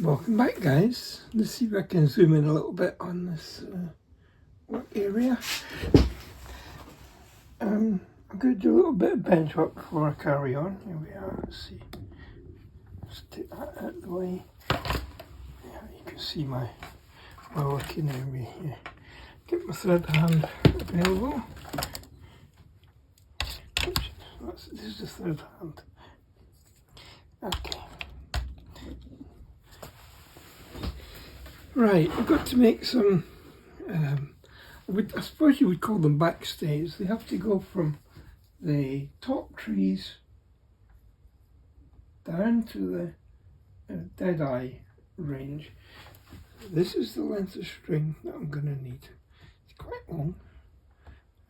Welcome back, guys. Let's see if I can zoom in a little bit on this work area. I'm going to do a little bit of bench work before I carry on. Here we are. Let's see. Let's take that out of the way. Yeah, you can see my working area here. Get my thread hand available. Oops, this is the thread hand. Okay. Right, I've got to make some, I suppose you would call them backstays. They have to go from the top trees down to the dead-eye range. This is the length of string that I'm going to need. It's quite long.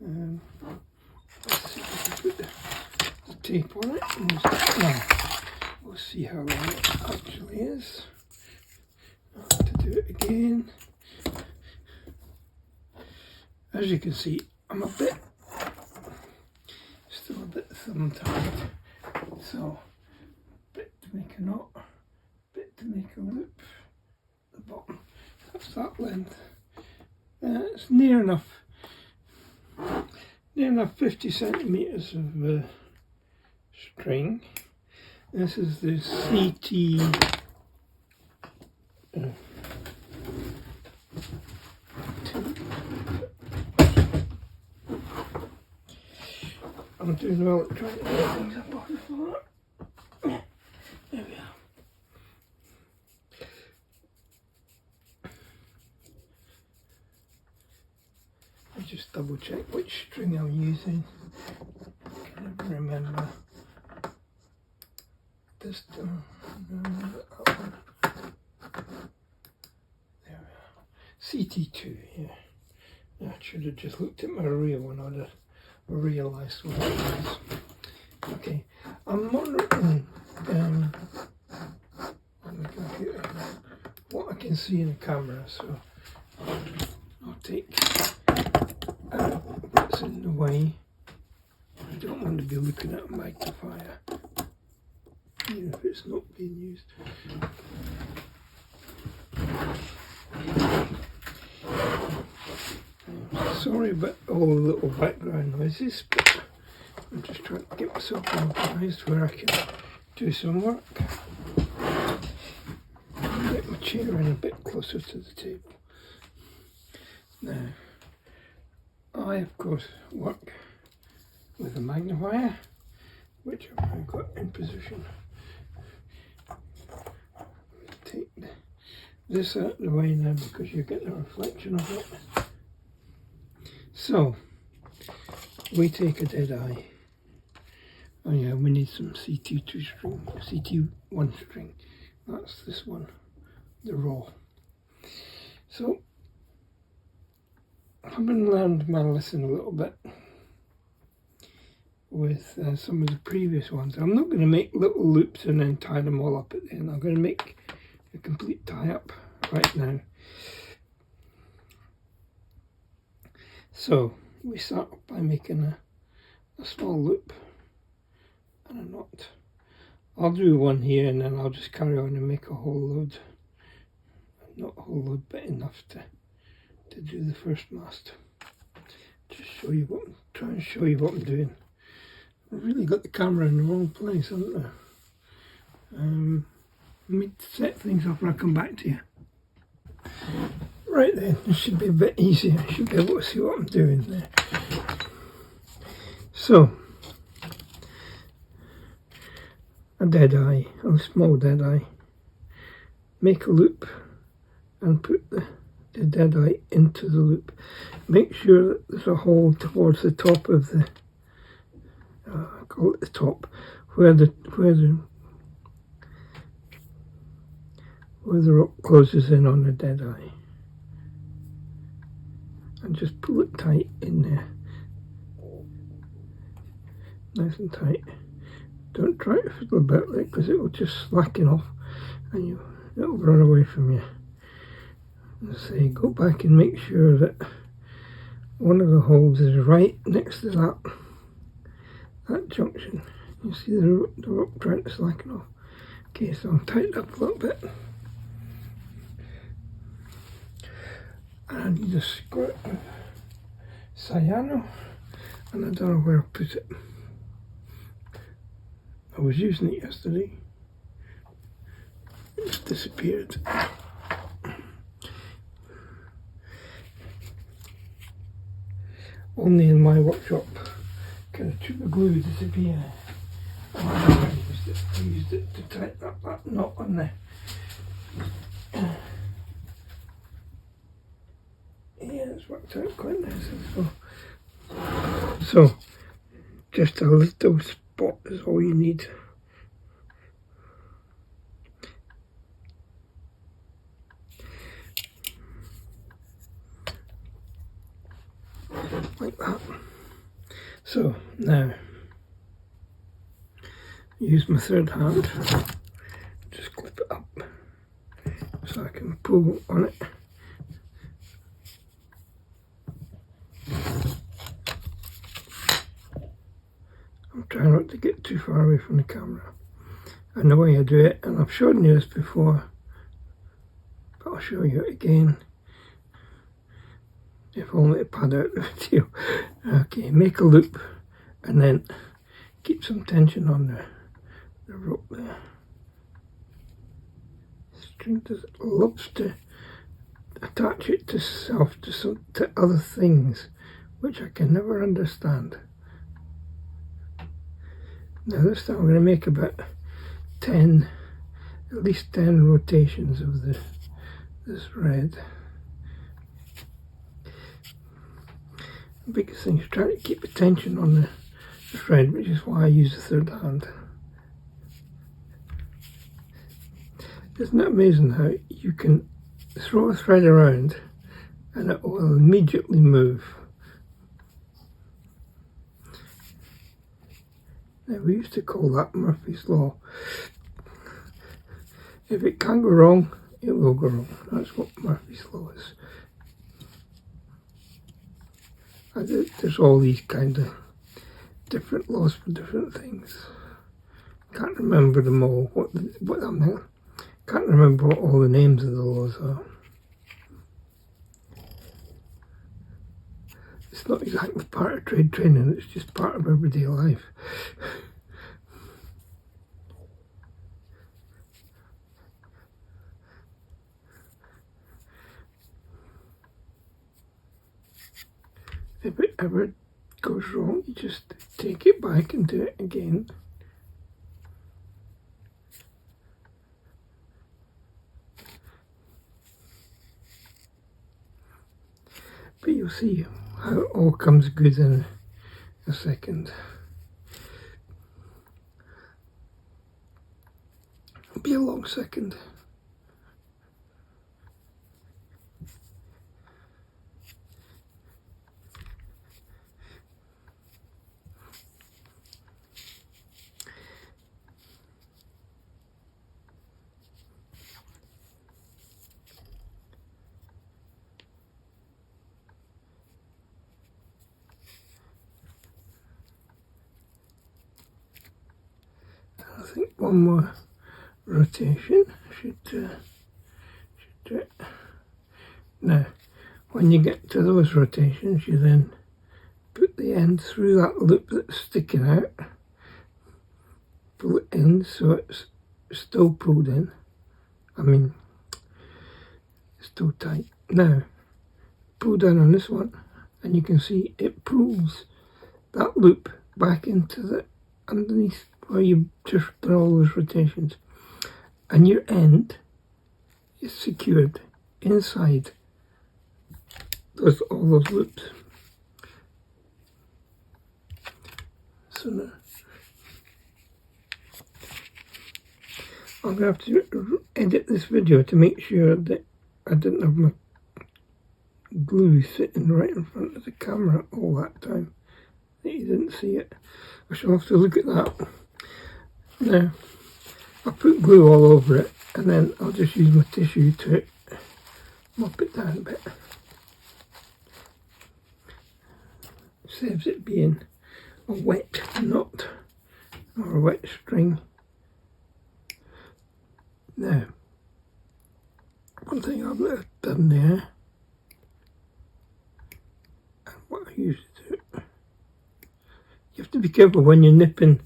Let's see if I can put the tape on it. Now, we'll see how long it actually is. To do it again. As you can see, I'm still a bit thumb tied. So, bit to make a knot, bit to make a loop. The bottom, that's that length. It's near enough 50 centimeters of string. This is the CT. I'm doing well at trying to get things up off the floor. There we are. I just double check which string I'm using. I can never remember. This one. That one. There we are. CT2, yeah. I should have just looked at my real one. I'd have realised what it was. Okay, I'm monitoring on the computer what I can see in the camera, so I'll take what's in the way. I don't want to be looking at a magnifier, even if it's not being used. Sorry about all the little background noises, but I'm just trying to get myself organised where I can do some work. Get my chair in a bit closer to the table. Now, I of course work with a magnifier, which I've now got in position. Take this out of the way now because you get the reflection of it. So, we take a dead eye. Oh yeah, we need some CT2 string, CT1 string. That's this one, the raw. So, I've learned my lesson a little bit with some of the previous ones. I'm not going to make little loops and then tie them all up at the end. I'm going to make a complete tie-up right now. So, we start by making a small loop and a knot. I'll do one here and then I'll just carry on and make a whole load. Not a whole load, but enough to do the first mast. Just show you try and show you what I'm doing. I've really got the camera in the wrong place, haven't I? Let me set things up and I'll come back to you. Right then, this should be a bit easier. I should be able to see what I'm doing there. So, a dead eye, a small dead eye. Make a loop and put the dead eye into the loop. Make sure that there's a hole towards the top of the, I call it the top, where the rope closes in on the dead eye. And just pull it tight in there. Nice and tight. Don't try to fiddle about it because it will just slacken off and it'll run away from you. And say, go back and make sure that one of the holes is right next to that junction. You see the rope trying to slacken off. Okay, so I'm tightened up a little bit. And I need a squirt of cyano, and I don't know where I put it. I was using it yesterday. It's disappeared. Only in my workshop can a tube of glue disappear. I used it to tighten up that knot on the yeah, it's worked out quite nice as well. So just a little spot is all you need. Like that. So now use my third hand, just clip it up so I can pull on it. I'm trying not to get too far away from the camera. And the way I do it, and I've shown you this before, but I'll show you it again. If only to pad out the video. Okay, make a loop and then keep some tension on the rope there. String loves to attach it to self, to other things, which I can never understand. Now this time I'm going to make about 10, at least 10 rotations of this thread. The biggest thing is trying to keep the tension on the thread, which is why I use the third hand. Isn't it amazing how you can throw a thread around and it will immediately move? Now we used to call that Murphy's Law. If it can go wrong, it will go wrong. That's what Murphy's Law is. There's all these kind of different laws for different things. Can't remember them all. Can't remember what all the names of the laws are. It's not exactly part of trade training. It's just part of everyday life. If it ever goes wrong, you just take it back and do it again. But you'll see how it all comes good in a second. It'll be a long second. I think one more rotation should do it. Now, when you get to those rotations, you then put the end through that loop that's sticking out, pull it in so it's still pulled in. I mean, still tight. Now, pull down on this one, and you can see it pulls that loop back into the underneath where you just done all those rotations, and your end is secured inside all those loops. So now I'm going to have to edit this video to make sure that I didn't have my glue sitting right in front of the camera all that time, that you didn't see it. I shall have to look at that. Now, I put glue all over it, and then I'll just use my tissue to mop it down a bit. Saves it being a wet knot or a wet string. Now, one thing I've done there usually do it. You have to be careful when you're nipping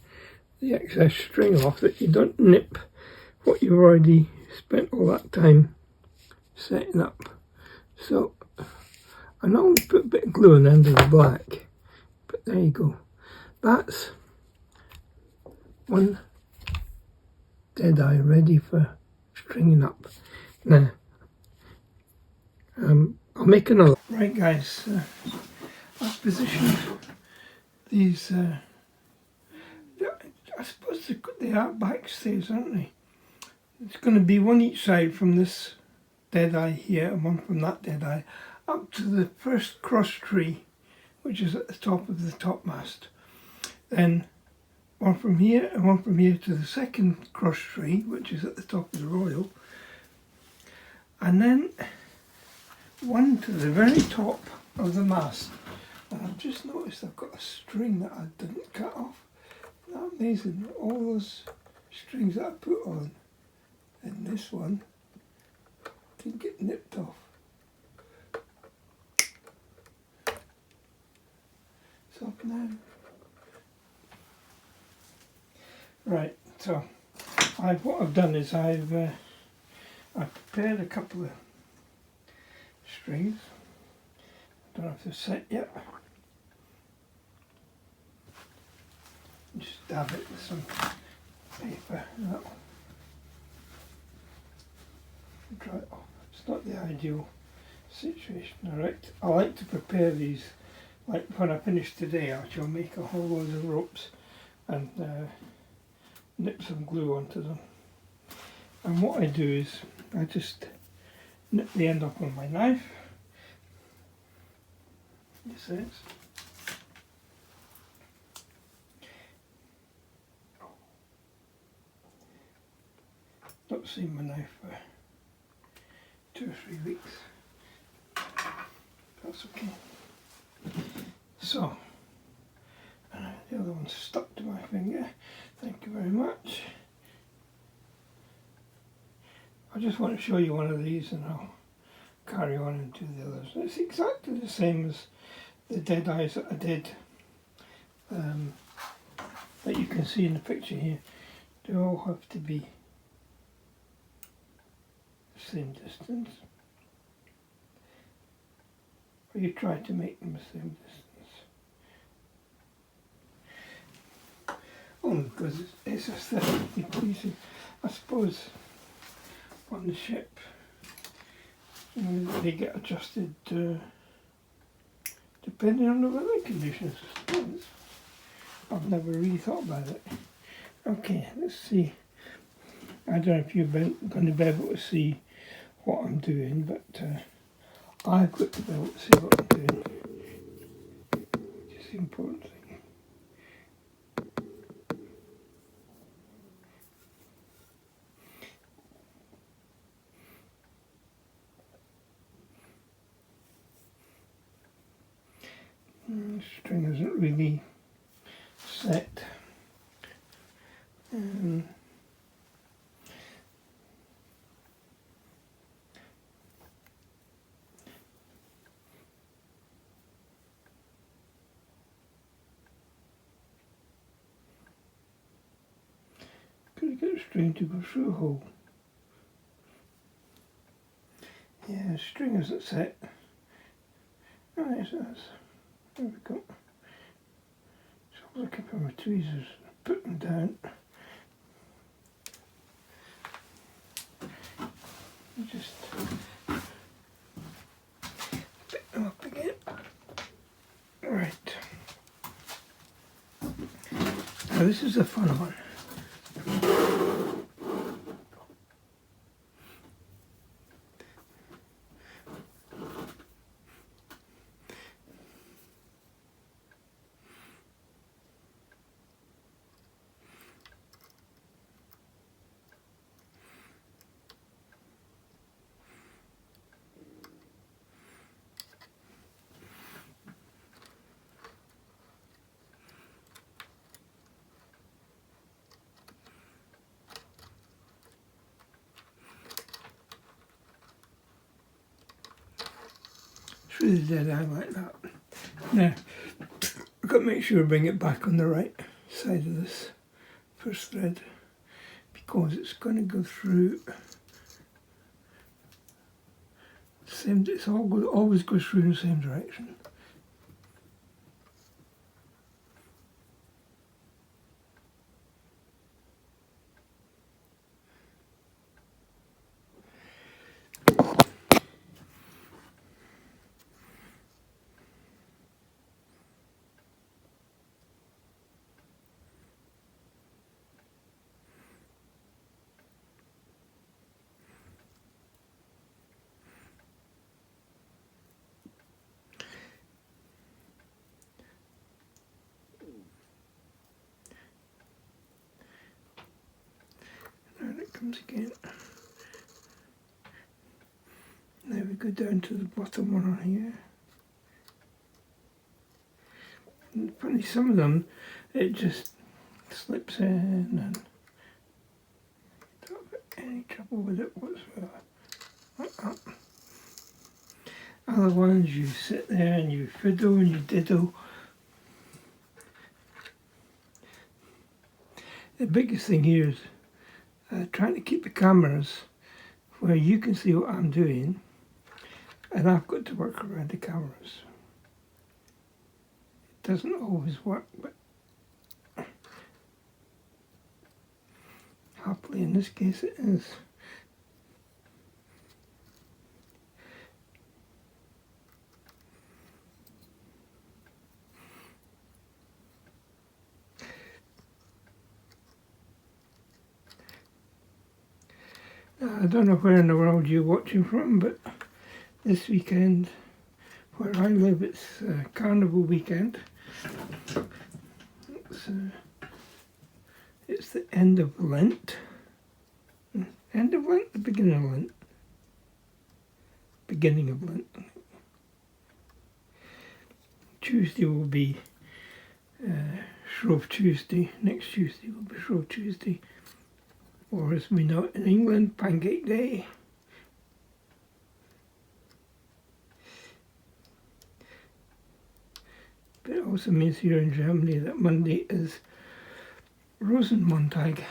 the excess string off that you don't nip what you've already spent all that time setting up. So I normally put a bit of glue on the end of the black, but there you go. That's one dead eye ready for stringing up. Now I'll make another. Right guys, I've positioned these, I suppose they are backstays, aren't they? It's going to be one each side from this dead eye here and one from that dead eye up to the first cross tree, which is at the top of the topmast. Then one from here and one from here to the second cross tree, which is at the top of the royal. And then one to the very top of the mast. And I've just noticed I've got a string that I didn't cut off. Isn't that amazing? All those strings that I put on in this one didn't get nipped off. It's off now. Right, so what I've done is I've prepared a couple of strings. I don't know if they're set yet. Just dab it with some paper. That one. Dry it off. It's not the ideal situation. Alright, I like to prepare these. Like when I finish today, I'll make a whole load of ropes and nip some glue onto them. And what I do is I just nip the end up on my knife. This is. Not seen my knife for 2 or 3 weeks. That's okay. So, the other one's stuck to my finger. Thank you very much. I just want to show you one of these and I'll carry on and do the others. It's exactly the same as the dead eyes that I did, that you can see in the picture here. They all have to be the same distance. Or you try to make them the same distance. Only because it's aesthetically pleasing. I suppose on the ship, you know, they get adjusted depending on the weather conditions, I suppose. I've never really thought about it. Okay, let's see. I don't know if you're going to be able to see what I'm doing, but I've got to be able to see what I'm doing. Which is the important thing. The string isn't really set. Could I get a string to go through a hole? Yeah, the string isn't set. Oh, yes, it is. There we go. So I'm looking for my tweezers, put them down. And just pick them up again. Right. Now this is a fun one. It's really dead eye like that. Now, I've got to make sure I bring it back on the right side of this first thread, because it's going to go through the same, always goes through in the same direction. There it comes again. Now we go down to the bottom one on here. And funny, some of them it just slips in and don't have any trouble with it whatsoever. Like that. Other ones you sit there and you fiddle and you diddle. The biggest thing here is trying to keep the cameras where you can see what I'm doing, and I've got to work around the cameras. It doesn't always work, but happily in this case it is. I don't know where in the world you're watching from, but this weekend where I live it's Carnival weekend. It's the end of Lent. End of Lent? The beginning of Lent. Beginning of Lent. Tuesday will be Shrove Tuesday. Next Tuesday will be Shrove Tuesday. Or as we know it in England, Pancake Day. But it also means here in Germany that Monday is Rosenmontag.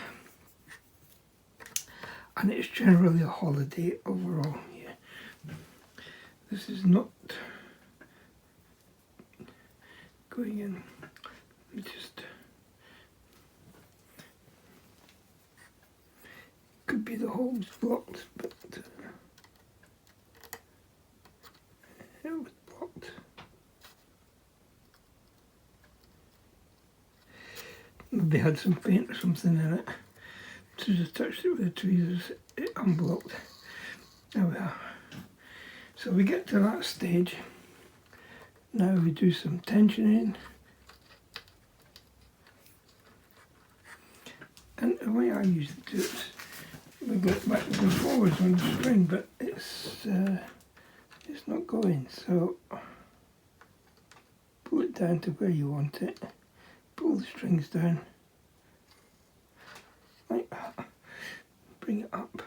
And it's generally a holiday overall here. This is not going in. Let me just... Could be the hole's blocked, but it was blocked. Maybe had some paint or something in it. So just touched it with the tweezers, it unblocked. There we are. So we get to that stage. Now we do some tensioning. And the way I usually do it is we go backwards and forwards on the string, but it's not going. So pull it down to where you want it. Pull the strings down like that. Bring it up.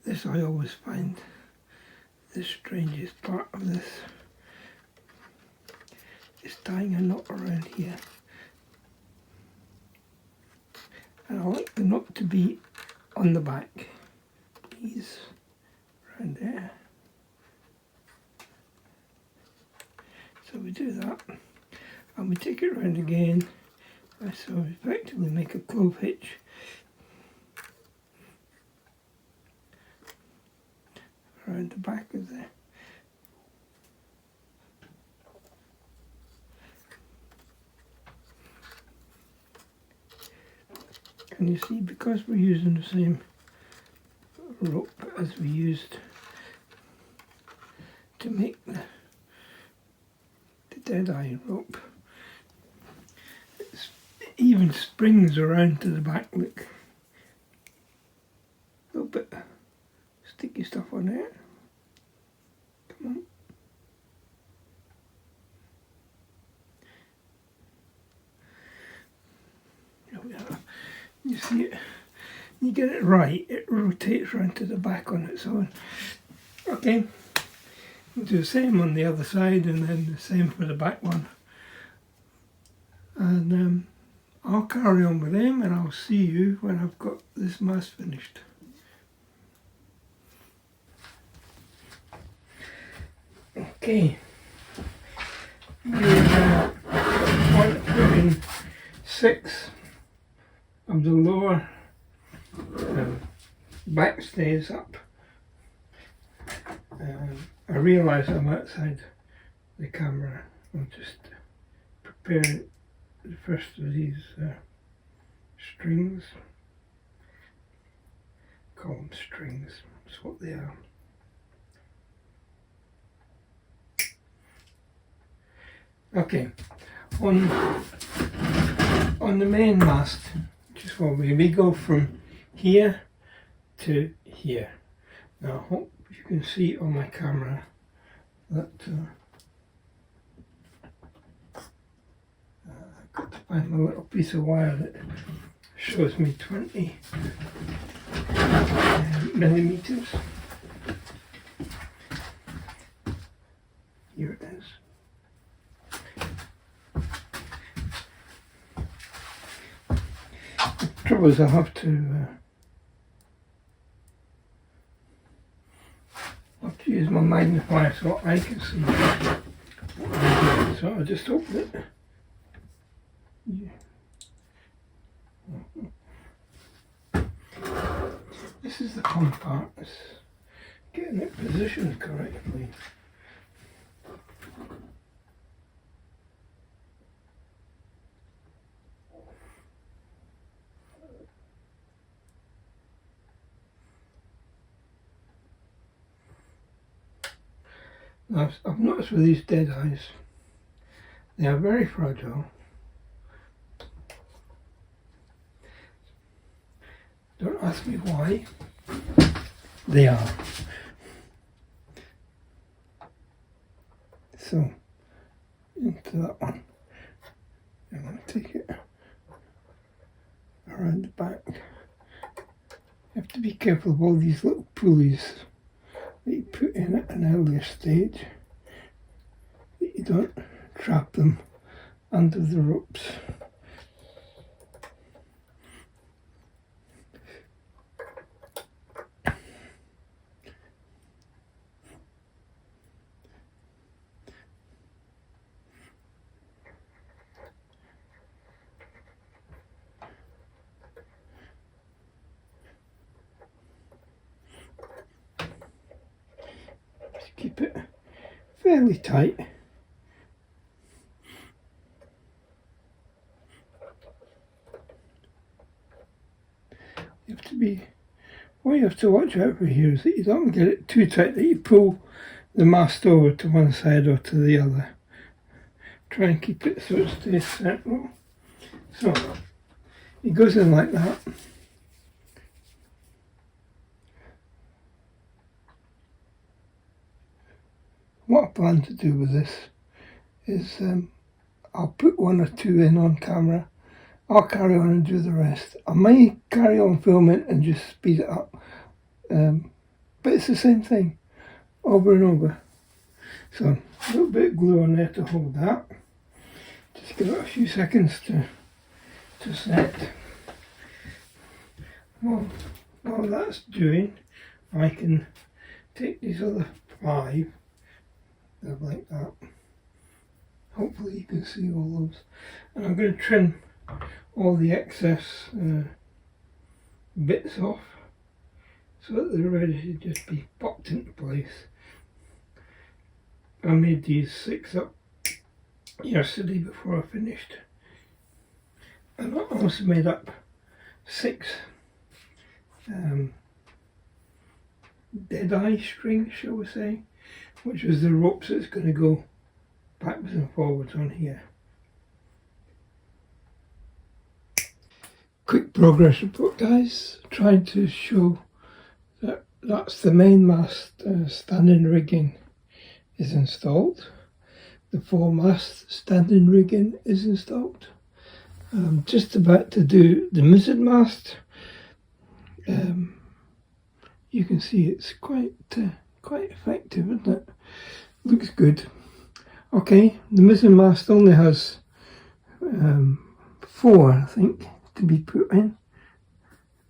This I always find the strangest part of this is tying a knot around here. And I like the knot to be on the back, please, around there. So we do that, and we take it round again, so we effectively make a clove hitch. Around the back of the and you see, because we're using the same rope as we used to make the dead-eye rope, it even springs around to the back. Look, a little bit sticky stuff on there. Come on. There we are. You see it, you get it right, it rotates round to the back on its own. Okay, I'll do the same on the other side and then the same for the back one. And I'll carry on with them and I'll see you when I've got this mast finished. Okay, I want to put in 6 of the lower backstays up. I realise I'm outside the camera. I'm just preparing the first of these strings. Call them strings, that's what they are. Okay, on the main mast, just for we go from here to here. Now I hope you can see on my camera that I've got to find my little piece of wire that shows me 20 millimeters. Here it is. The trouble is I have to use my magnifier so I can see what I'm doing. So I just hope that this is the fun part, is getting it positioned correctly. Now, I've noticed with these dead eyes, they are very fragile. Don't ask me why. They are. So, into that one. I'm going to take it around the back. You have to be careful of all these little pulleys that you put in at an earlier stage, that you don't trap them under the ropes. Keep it fairly tight. You have to be, what you have to watch out for here is that you don't get it too tight that you pull the mast over to one side or to the other. Try and keep it so it stays central. So it goes in like that. What I plan to do with this is I'll put 1 or 2 in on camera. I'll carry on and do the rest. I may carry on filming and just speed it up, but it's the same thing over and over. So a little bit of glue on there to hold that. Just give it a few seconds to set. Well, while that's doing, I can take these other 5. They're like that. Hopefully you can see all those. And I'm going to trim all the excess bits off so that they're ready to just be popped into place. I made these 6 up yesterday before I finished. And I also made up 6 dead eye strings, shall we say, which was the ropes that's going to go backwards and forwards on here. Quick progress report, guys. Trying to show that that's the main mast standing rigging is installed. The foremast standing rigging is installed. I'm just about to do the mizzen mast. You can see it's quite quite effective, isn't it? Looks good. Okay, the missing mast only has 4, I think, to be put in.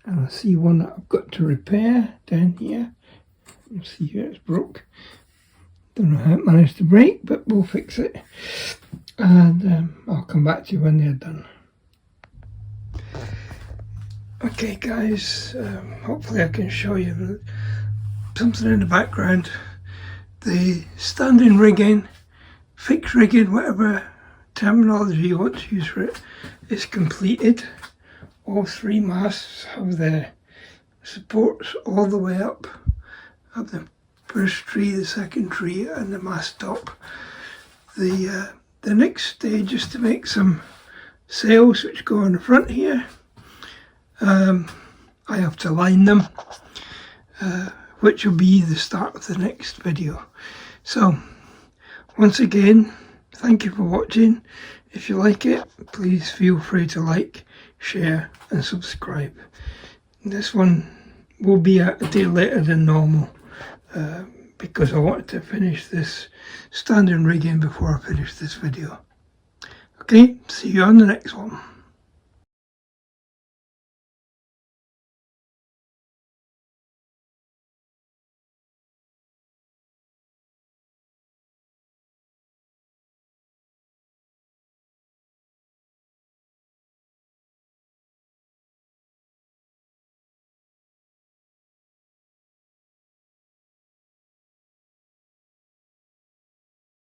And I see one that I've got to repair down here. You see here it's broke. Don't know how it managed to break, but we'll fix it. And I'll come back to you when they're done. Okay guys, hopefully I can show you something in the background. The standing rigging, fixed rigging, whatever terminology you want to use for it, is completed. All 3 masts have their supports all the way up. Have the first tree, the second tree, and the mast top. The next stage is to make some sails which go on the front here. I have to line them, which will be the start of the next video. So, once again, thank you for watching. If you like it, please feel free to like, share and subscribe. This one will be a day later than normal because I wanted to finish this standing rigging before I finish this video. Okay, see you on the next one.